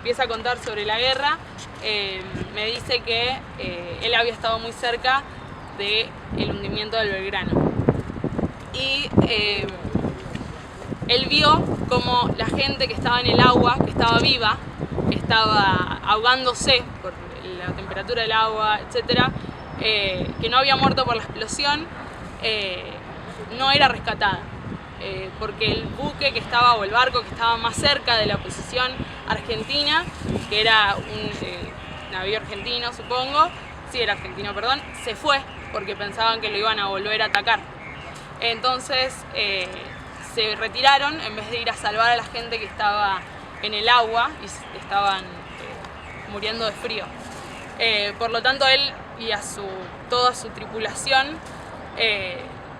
empieza a contar sobre la guerra, me dice que él había estado muy cerca del hundimiento del Belgrano. Y él vio como la gente que estaba en el agua, que estaba viva, que estaba ahogándose por la temperatura del agua, etc., que no había muerto por la explosión, no era rescatada. Porque el buque que estaba, o el barco que estaba más cerca de la posición argentina, que era un navío argentino, supongo, sí, era argentino, perdón, se fue porque pensaban que lo iban a volver a atacar. Entonces se retiraron en vez de ir a salvar a la gente que estaba en el agua y estaban muriendo de frío. Por lo tanto, él y toda su tripulación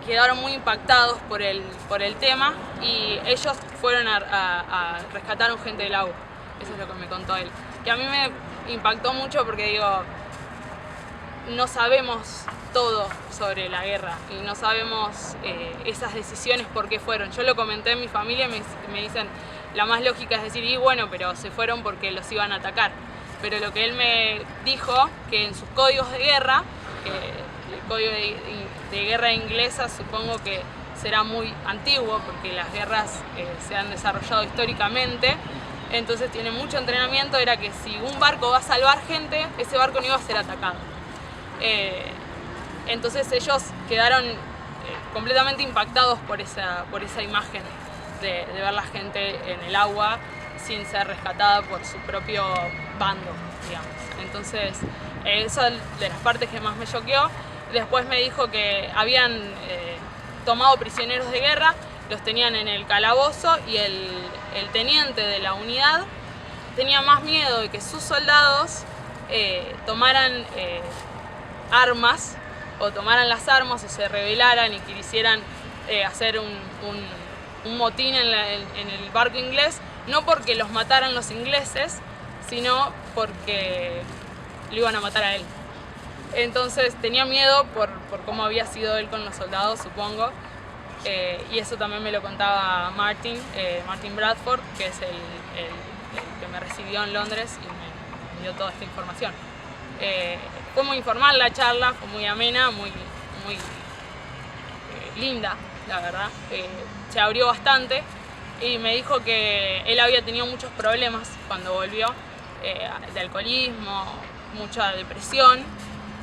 quedaron muy impactados por el tema, y ellos fueron a rescatar a gente del agua. Eso es lo que me contó él. Que a mí me impactó mucho porque digo, no sabemos todo sobre la guerra y no sabemos esas decisiones por qué fueron. Yo lo comenté en mi familia y me dicen, la más lógica es decir, y bueno, pero se fueron porque los iban a atacar. Pero lo que él me dijo, que en sus códigos de guerra, el código de guerra inglesa supongo que será muy antiguo porque las guerras se han desarrollado históricamente, entonces tiene mucho entrenamiento, era que si un barco va a salvar gente, ese barco no iba a ser atacado. Entonces ellos quedaron completamente impactados por esa imagen de ver la gente en el agua sin ser rescatada por su propio bando, digamos. Entonces esa es de las partes que más me choqueó. Después me dijo que habían tomado prisioneros de guerra, los tenían en el calabozo, y el teniente de la unidad tenía más miedo de que sus soldados tomaran armas, o tomaran las armas, o se rebelaran y quisieran hacer un motín en el barco inglés, no porque los mataran los ingleses, sino porque lo iban a matar a él. Entonces tenía miedo por cómo había sido él con los soldados, supongo, y eso también me lo contaba Martin Bradford, que es el que me recibió en Londres y me dio toda esta información. Fue muy informal la charla, fue muy amena, muy linda, la verdad. Se abrió bastante y me dijo que él había tenido muchos problemas cuando volvió, de alcoholismo, mucha depresión,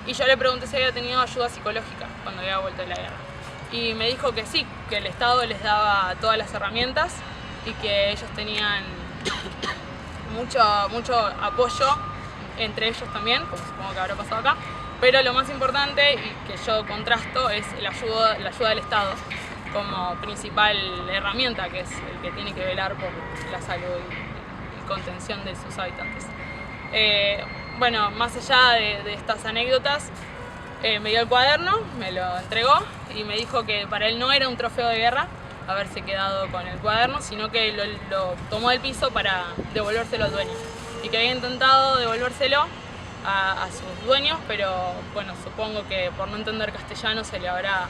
y yo le pregunté si había tenido ayuda psicológica cuando había vuelto de la guerra. Y me dijo que sí, que el Estado les daba todas las herramientas y que ellos tenían mucho apoyo entre ellos también, como supongo que habrá pasado acá, pero lo más importante, y que yo contrasto, es la ayuda del Estado como principal herramienta, que es el que tiene que velar por la salud y contención de sus habitantes. Bueno, más allá de estas anécdotas, me dio el cuaderno, me lo entregó y me dijo que para él no era un trofeo de guerra haberse quedado con el cuaderno, sino que lo tomó del piso para devolvérselo al dueño, y que había intentado devolvérselo a sus dueños, pero bueno, supongo que por no entender castellano se le habrá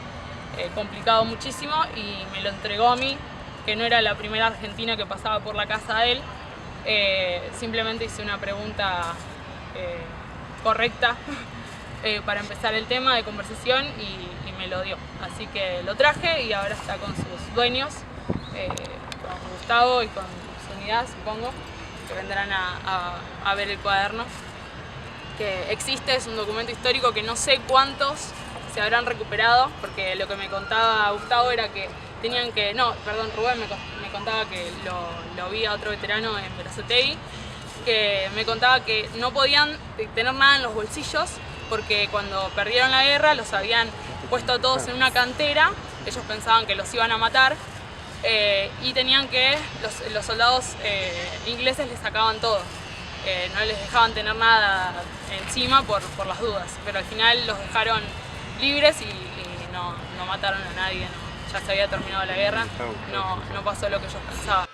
complicado muchísimo, y me lo entregó a mí, que no era la primera argentina que pasaba por la casa de él. Simplemente hice una pregunta correcta para empezar el tema de conversación y me lo dio. Así que lo traje y ahora está con sus dueños, con Gustavo y con su unidad, supongo, que vendrán a ver el cuaderno. Que existe, es un documento histórico que no sé cuántos se habrán recuperado, porque lo que me contaba Gustavo era que tenían que... No, perdón, Rubén me contaba que lo vi a otro veterano en Berazategui, que me contaba que no podían tener nada en los bolsillos porque cuando perdieron la guerra los habían puesto a todos en una cantera, ellos pensaban que los iban a matar, y tenían que... Los soldados ingleses les sacaban todo. No les dejaban tener nada encima por las dudas, pero al final los dejaron libres y no mataron a nadie, ya se había terminado la guerra, no pasó lo que ellos pensaban.